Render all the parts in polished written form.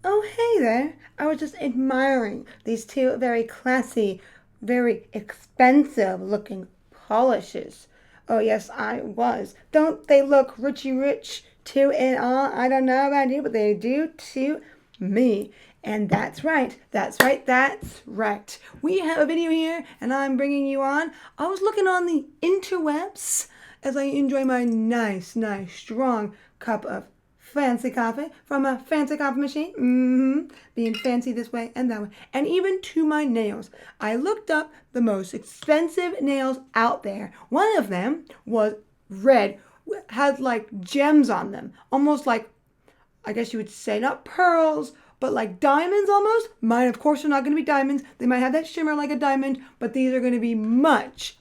Oh, hey there. I was just admiring these two very classy, very expensive looking polishes. Oh, yes, I was. Don't they look richy rich to it all? I don't know about you, but they do to me. And that's right. That's right. That's right. We have a video here, and I'm bringing you on. I was looking on the interwebs as I enjoy my nice, strong cup of fancy coffee from a fancy coffee machine. Being fancy this way and that way. And even to my nails. I looked up the most expensive nails out there. One of them was red, had like gems on them, almost like, I guess you would say, not pearls, but like diamonds almost. Mine, of course, are not going to be diamonds. They might have that shimmer like a diamond, but these are going to be much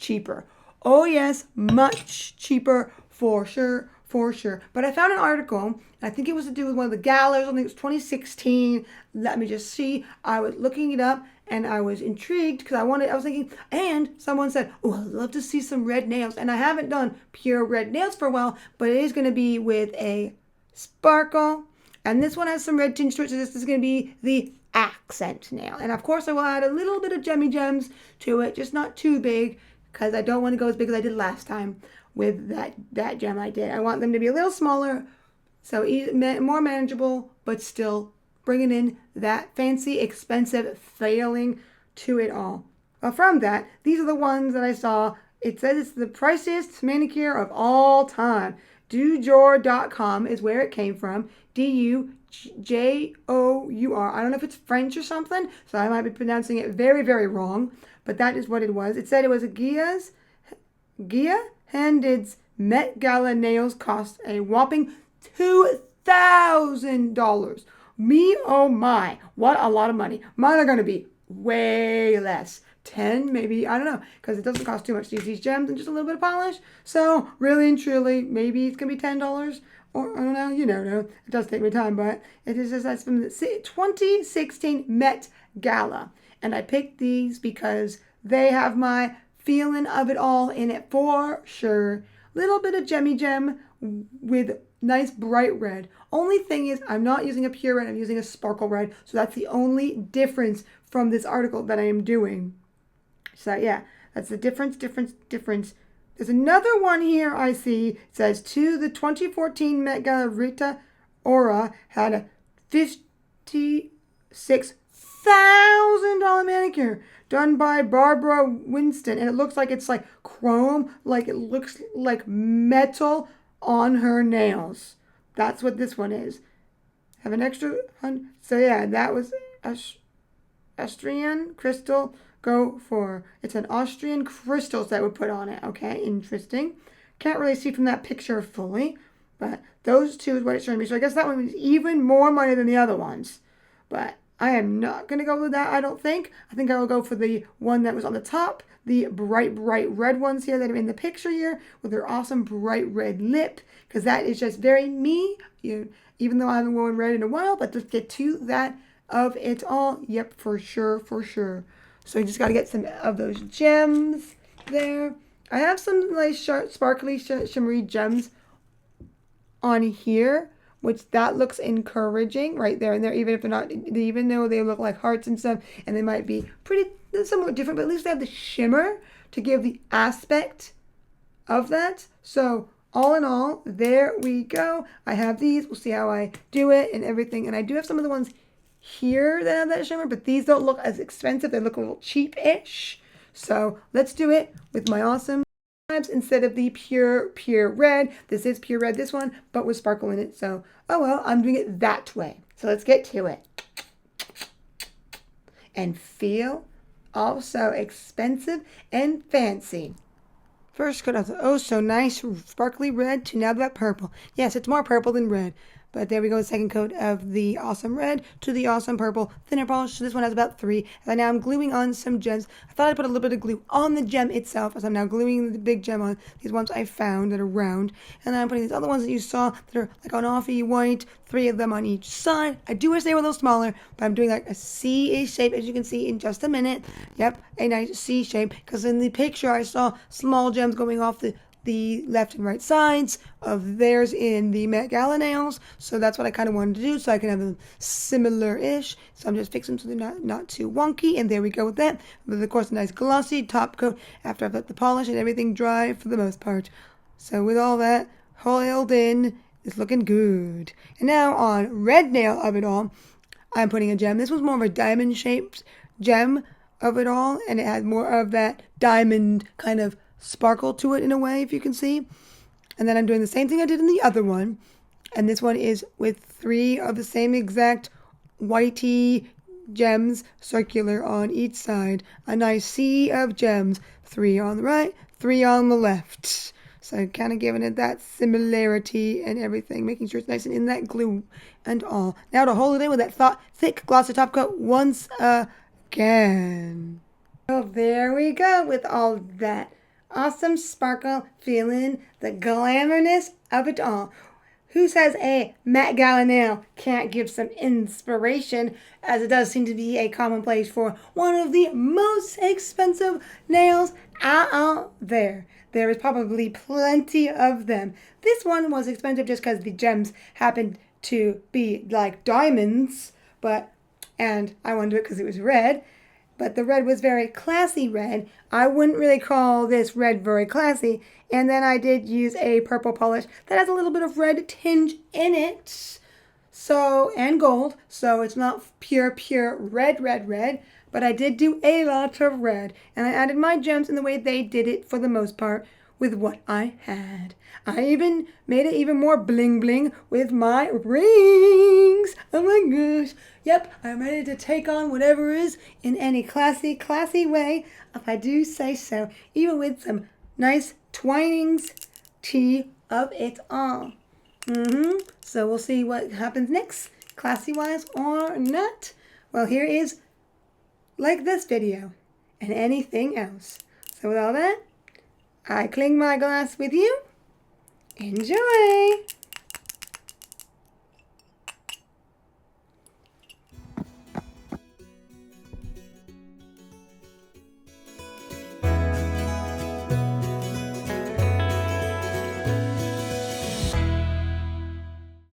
cheaper. Oh, yes, much cheaper for sure, for sure. But I found an article, I think it was to do with one of the galas. I think it was 2016. Let me just see. I was looking it up and I was intrigued because I was thinking, and someone said, oh, I'd love to see some red nails. And I haven't done pure red nails for a while, but it is going to be with a sparkle. And this one has some red tinge to it, so this is going to be the accent nail. And of course, I will add a little bit of gemmy gems to it, just not too big, because I don't want to go as big as I did last time with that gem I did. I want them to be a little smaller, so more manageable, but still bringing in that fancy, expensive feeling to it all. Well, from that, these are the ones that I saw. It says it's the priciest manicure of all time. Dujour.com is where it came from. Dujour. I don't know if it's French or something, so I might be pronouncing it very wrong, but that is what it was. It said it was a Gia Hadid's Met Gala nails cost a whopping $2,000. Me, oh my, what a lot of money. Mine are going to be way less. 10 maybe, I don't know, because it doesn't cost too much to use these gems and just a little bit of polish. So really and truly, maybe it's gonna be $10, or I don't know, you know, no, it does take me time, but it is just, that's from the 2016 Met Gala. And I picked these because they have my feeling of it all in it for sure. Little bit of gemmy gem with nice bright red. Only thing is, I'm not using a pure red, I'm using a sparkle red, so that's the only difference from this article that I am doing. So yeah, that's the difference. There's another one here I see. It says, to the 2014 Met Gala, Rita Ora had a $56,000 manicure done by Barbara Winston. And it looks like it's like chrome, like it looks like metal on her nails. That's what this one is. Have an extra, so yeah, that was Austrian crystal. Go for, it's an Austrian crystals that would put on it. Okay, interesting. Can't really see from that picture fully, but those two is what it's showing me. So I guess that one is even more money than the other ones. But I am not going to go with that, I don't think. I think I will go for the one that was on the top, the bright red ones here that are in the picture here with their awesome bright red lip, because that is just very me. Even though I haven't worn red in a while, but let's get to that of it all. Yep, for sure. So you just got to get some of those gems there. I have some nice sparkly shimmery gems on here, which that looks encouraging right there and there, even if they're not, even though they look like hearts and stuff, and they might be pretty somewhat different, but at least they have the shimmer to give the aspect of that. So all in all, there we go. I have these. We'll see how I do it and everything. And I do have some of the ones here that have that shimmer, but these don't look as expensive. They look a little cheap-ish. So let's do it with my awesome vibes instead of the pure red. This is pure red, this one, but with sparkle in it. So, oh well, I'm doing it that way. So let's get to it. And feel also expensive and fancy. First coat of the oh so nice sparkly red to now that purple. Yes, it's more purple than red. But there we go, the second coat of the awesome red to the awesome purple thinner polish. So this one has about 3. And now I'm gluing on some gems. I thought I'd put a little bit of glue on the gem itself, as I'm now gluing the big gem on these ones I found that are round. And then I'm putting these other ones that you saw that are like on offy white, 3 of them on each side. I do wish they were a little smaller, but I'm doing like a C shape, as you can see in just a minute. Yep, a nice C shape, because in the picture I saw small gems going off the the left and right sides of theirs in the Met Gala nails. So that's what I kind of wanted to do, so I can have them similar-ish. So I'm just fixing them so they're not too wonky. And there we go with that. But of course, a nice glossy top coat after I've let the polish and everything dry for the most part. So with all that oiled in, it's looking good. And now on red nail of it all, I'm putting a gem. This was more of a diamond-shaped gem of it all, and it had more of that diamond kind of sparkle to it in a way, if you can see. And then I'm doing the same thing I did in the other one, and this one is with 3 of the same exact whitey gems, circular on each side. A nice sea of gems, 3 on the right, 3 on the left. So kind of giving it that similarity and everything, making sure it's nice and in that glue and all. Now to hold it in with that thick glossy top coat once again. So there we go with all that awesome sparkle, feeling the glamourness of it all. Who says a Met Gala nail can't give some inspiration, as it does seem to be a commonplace for one of the most expensive nails out there. There is probably plenty of them. This one was expensive just because the gems happened to be like diamonds, and I wanted to do it because it was red. But the red was very classy red. I wouldn't really call this red very classy. And then I did use a purple polish that has a little bit of red tinge in it. And gold. So it's not pure red. But I did do a lot of red. And I added my gems in the way they did it for the most part with what I had. I even made it even more bling bling with my rings. Oh my gosh. Yep, I'm ready to take on whatever is in any classy way, if I do say so. Even with some nice twinings tea of it all. So we'll see what happens next, classy-wise or not. Well, here is like this video and anything else. So with all that, I cling my glass with you. Enjoy!